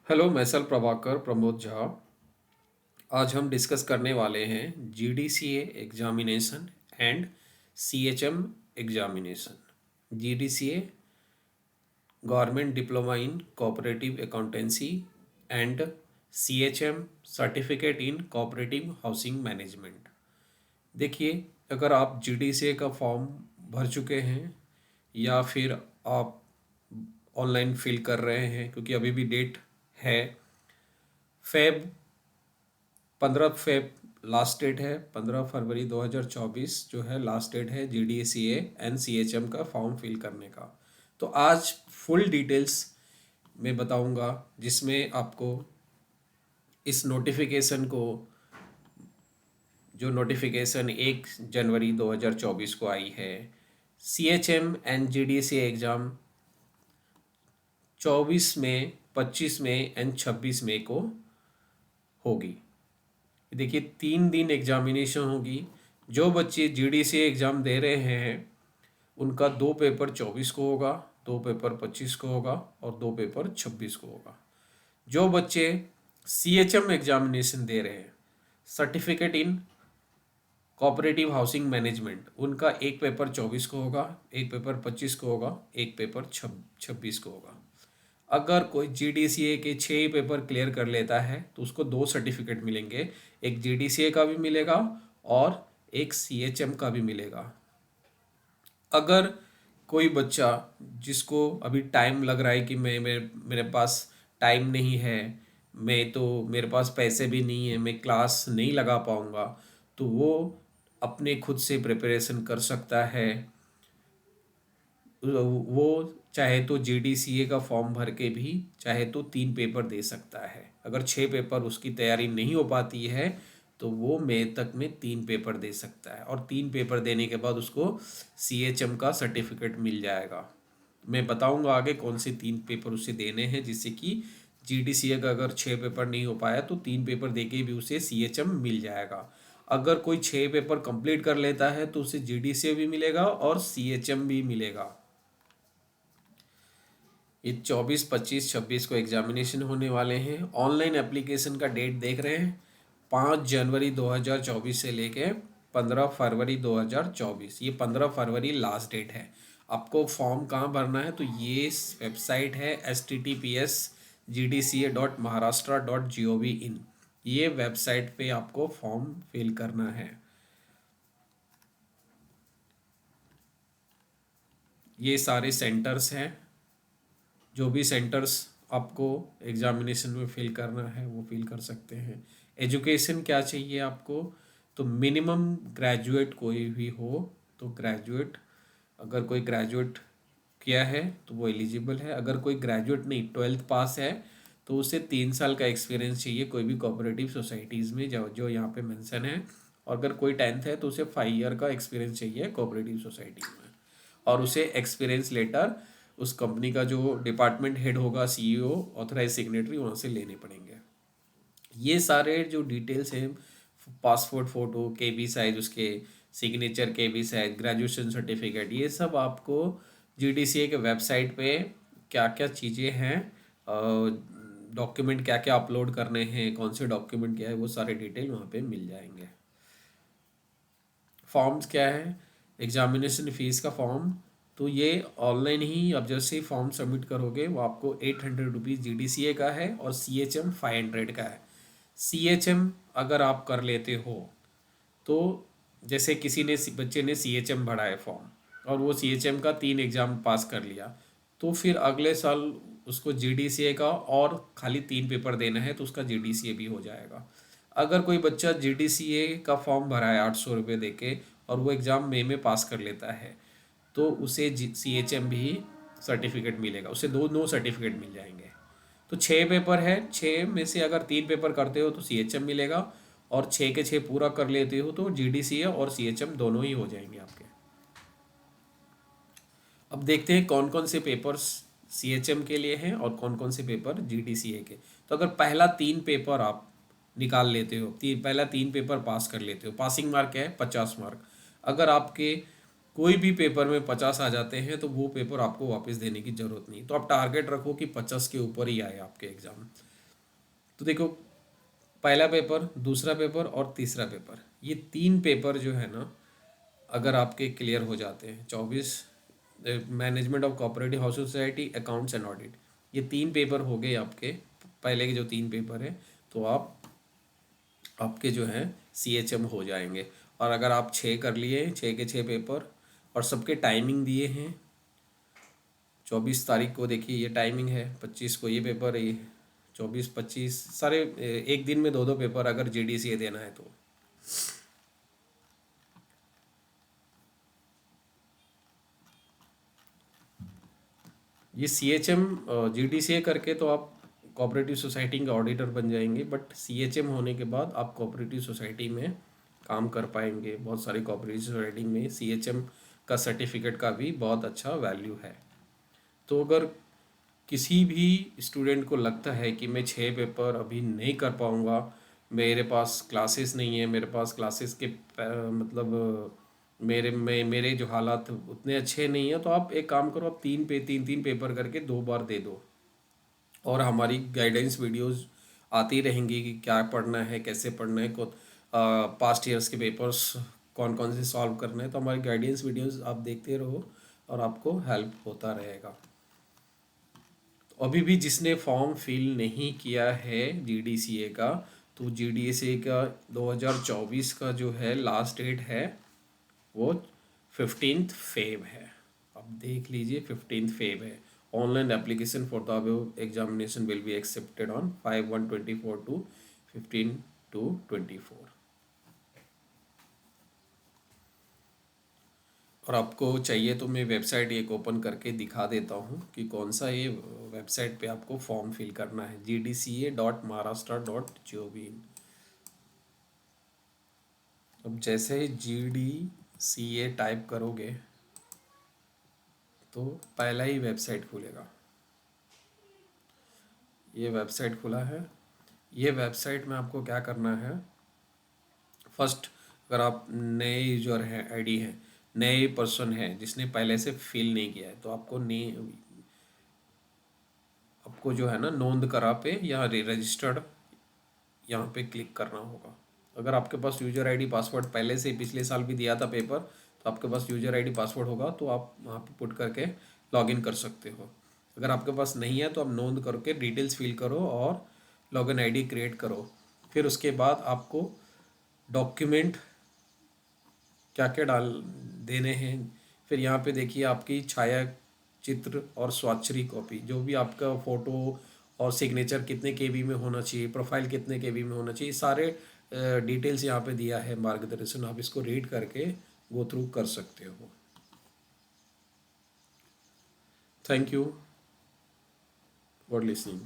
Hello, मैं सल प्रभाकर प्रमोद झा। आज हम डिस्कस करने वाले हैं GDCA examination and CHM examination. GDCA government diploma in cooperative accountancy and CHM certificate in cooperative housing management. देखिए, अगर आप जीडीसीए का फॉर्म भर चुके हैं या फिर आप ऑनलाइन फिल कर रहे हैं, क्योंकि अभी भी डेट है, फेब 15 फेब लास्ट डेट है। 15 फरवरी 2024 जो है लास्ट डेट है जीडीसीए एंड सीएचएम का फॉर्म फिल करने का। तो आज फुल डिटेल्स मैं बताऊंगा, जिसमें आपको इस नोटिफिकेशन को, जो नोटिफिकेशन 1 जनवरी 2024 को आई है, सीएचएम एंड जीडीसीए एग्ज़ाम 24 मई, 25 मई एंड 26 मई को होगी। देखिए, 3 दिन एग्जामिनेशन होगी। जो बच्चे जीडीसी एग्ज़ाम दे रहे हैं उनका 2 पेपर 24 को होगा, 2 पेपर 25 को होगा और 2 पेपर 26 को होगा। जो बच्चे सीएचएम एग्जामिनेशन दे रहे हैं, certificate in cooperative housing management, उनका 1 पेपर 24 को होगा, 1 पेपर 25 को होगा, 1 पेपर 26 को होगा। अगर कोई जीडीसीए के 6 पेपर क्लियर कर लेता है तो उसको 2 सर्टिफिकेट मिलेंगे। एक जीडीसीए का भी मिलेगा और एक सीएचएम का भी मिलेगा। अगर कोई बच्चा जिसको अभी टाइम लग रहा है कि मेरे पास टाइम नहीं है, मेरे पास पैसे भी नहीं है, मैं क्लास नहीं लगा पाऊँगा, तो वो अपने खुद से प्रिपरेशन कर सकता है। वो चाहे तो जीडीसीए का फॉर्म भर के भी चाहे तो 3 पेपर दे सकता है। अगर 6 पेपर उसकी तैयारी नहीं हो पाती है तो वो मई तक में 3 पेपर दे सकता है, और 3 पेपर देने के बाद उसको सीएचएम का सर्टिफिकेट मिल जाएगा। मैं बताऊंगा आगे कौन से 3 पेपर उसे देने हैं, जिससे कि जीडीसीए का अगर 6 पेपर नहीं हो पाया तो 3 पेपर दे के भी उसे सीएचएम मिल जाएगा। अगर कोई 6 पेपर कंप्लीट कर लेता है तो उसे जीडीसीए भी मिलेगा और सीएचएम भी मिलेगा। ये 24, 25, 26 को एग्जामिनेशन होने वाले हैं। ऑनलाइन एप्लीकेशन का डेट देख रहे हैं, 5 जनवरी 2024 से लेके 15 फरवरी 2024। ये 15 फरवरी लास्ट डेट है। आपको फॉर्म कहाँ भरना है, तो ये वेबसाइट है https://gdca.maharashtra.gov.in। ये वेबसाइट पे आपको फॉर्म फिल करना है। ये सारे सेंटर्स हैं। जो भी सेंटर्स आपको एग्जामिनेशन में फिल करना है वो फिल कर सकते हैं। एजुकेशन क्या चाहिए आपको, तो मिनिमम ग्रेजुएट कोई भी हो तो ग्रेजुएट, अगर कोई ग्रेजुएट किया है तो वो एलिजिबल है। अगर कोई ग्रेजुएट नहीं, 12th पास है, तो उसे 3 साल का एक्सपीरियंस चाहिए कोई भी कोऑपरेटिव सोसाइटीज़ में, जो जो यहाँ पे मेंशन है। और अगर कोई 10th है तो उसे 5 ईयर का एक्सपीरियंस चाहिए कोऑपरेटिव सोसाइटी में। और उसे एक्सपीरियंस लेटर उस कंपनी का जो डिपार्टमेंट हेड होगा, सीईओ, ऑथराइज सिग्नेटरी, वहाँ से लेने पड़ेंगे। ये सारे जो डिटेल्स हैं, पासपोर्ट फ़ोटो, केबी साइज, उसके सिग्नेचर, केबी साइज, ग्रेजुएशन सर्टिफिकेट, ये सब आपको जीडीसीए के वेबसाइट पे क्या क्या चीज़ें हैं, डॉक्यूमेंट क्या क्या अपलोड करने हैं, कौन से डॉक्यूमेंट क्या है, वो सारे डिटेल वहाँ पे मिल जाएंगे। फॉर्म्स क्या है, एग्जामिनेशन फ़ीस का फॉर्म, तो ये ऑनलाइन ही आप जैसे ही फॉर्म सबमिट करोगे वो आपको 800 रुपीज़ जीडीसीए का है और सीएचएम 500 का है। सीएचएम अगर आप कर लेते हो तो, जैसे किसी ने बच्चे ने सीएचएम भरा है फॉर्म और वो सीएचएम का 3 एग्ज़ाम पास कर लिया, तो फिर अगले साल उसको जीडीसीए का और खाली 3 पेपर देना है तो उसका जीडीसीए भी हो जाएगा। अगर कोई बच्चा जीडीसीए का फॉर्म भरा है 800 रुपये दे के और वो एग्ज़ाम मई में पास कर लेता है, तो उसे सीएचएम भी सर्टिफिकेट मिलेगा, उसे दो नो सर्टिफिकेट मिल जाएंगे। तो 6 पेपर है, 6 में से अगर 3 पेपर करते हो तो सीएचएम मिलेगा, और 6 के 6 पूरा कर लेते हो तो जीडीसीए और सीएचएम दोनों ही हो जाएंगे आपके। अब देखते हैं कौन कौन से पेपर्स सीएचएम के लिए हैं और कौन कौन से पेपर जीडीसीए के। तो अगर पहला 3 पेपर आप निकाल लेते हो, पहला 3 पेपर पास कर लेते हो, पासिंग मार्क क्या है, 50 मार्क। अगर आपके कोई भी पेपर में 50 आ जाते हैं तो वो पेपर आपको वापस देने की ज़रूरत नहीं, तो आप टारगेट रखो कि 50 के ऊपर ही आए आपके एग्ज़ाम। तो देखो, पहला पेपर, दूसरा पेपर और तीसरा पेपर, ये 3 पेपर जो है ना, अगर आपके क्लियर हो जाते हैं, 24 management of cooperative house society, accounts and audit, ये 3 पेपर हो गए आपके, पहले के जो 3 पेपर हैं, तो आपके जो हैं CHM हो जाएंगे। और अगर आप 6 कर लिए, 6 के 6 पेपर, और सबके टाइमिंग दिए हैं, 24 तारीख को देखिए ये टाइमिंग है, 25 को ये पेपर है, 24 25 सारे एक दिन में 2 पेपर अगर GDCA देना है तो। ये CHM GDCA करके तो आप कोऑपरेटिव सोसाइटी के ऑडिटर बन जाएंगे, बट CHM होने के बाद आप कोऑपरेटिव सोसाइटी में काम कर पाएंगे। बहुत सारी कोऑपरेटिव सोसाइटी में CHM का सर्टिफिकेट का भी बहुत अच्छा वैल्यू है। तो अगर किसी भी स्टूडेंट को लगता है कि मैं 6 पेपर अभी नहीं कर पाऊँगा, मेरे पास क्लासेस नहीं है, मेरे पास क्लासेस के मतलब मेरे जो हालात उतने अच्छे नहीं हैं, तो आप एक काम करो, आप 3 पेपर करके 2 बार दे दो। और हमारी गाइडेंस वीडियोस आती रहेंगी कि क्या पढ़ना है, कैसे पढ़ना है, पास्ट ईयर्स के पेपर्स कौन कौन से सॉल्व करना है। तो हमारी गाइडेंस वीडियोस आप देखते रहो और आपको हेल्प होता रहेगा। अभी भी जिसने फॉर्म फिल नहीं किया है GDCA का, तो GDCA का 2024 का जो है लास्ट डेट है वो 15 फेब है। अब देख लीजिए, 15 फेब है। Online application for the above examination will be accepted on 5/1/24 to 15/2/24। और आपको चाहिए तो मैं वेबसाइट एक ओपन करके दिखा देता हूँ कि कौन सा ये वेबसाइट पे आपको फॉर्म फिल करना है, gdca.maharashtra.gov। अब जैसे ही GDCA टाइप करोगे तो पहला ही वेबसाइट खुलेगा। ये वेबसाइट खुला है। ये वेबसाइट में आपको क्या करना है, फर्स्ट, अगर आप नए यूजर हैं, आईडी है, नए पर्सन है जिसने पहले से फिल नहीं किया है, तो आपको जो है ना नोंद करा पे या रजिस्टर्ड यहाँ पे क्लिक करना होगा। अगर आपके पास यूजर आईडी पासवर्ड पहले से पिछले साल भी दिया था पेपर, तो आपके पास यूजर आईडी पासवर्ड होगा, तो आप वहाँ पे पुट करके लॉगिन कर सकते हो। अगर आपके पास नहीं है तो आप नोंद करके डिटेल्स फिल करो और लॉगिन आईडी क्रिएट करो। फिर उसके बाद आपको डॉक्यूमेंट क्या क्या डाल देने हैं। फिर यहाँ पे देखिए आपकी छाया चित्र और स्वाक्षरी कॉपी, जो भी आपका फ़ोटो और सिग्नेचर कितने KB में होना चाहिए, प्रोफाइल कितने KB में होना चाहिए, सारे डिटेल्स यहाँ पे दिया है मार्गदर्शन। आप इसको रीड करके गो थ्रू कर सकते हो। Thank you for listening.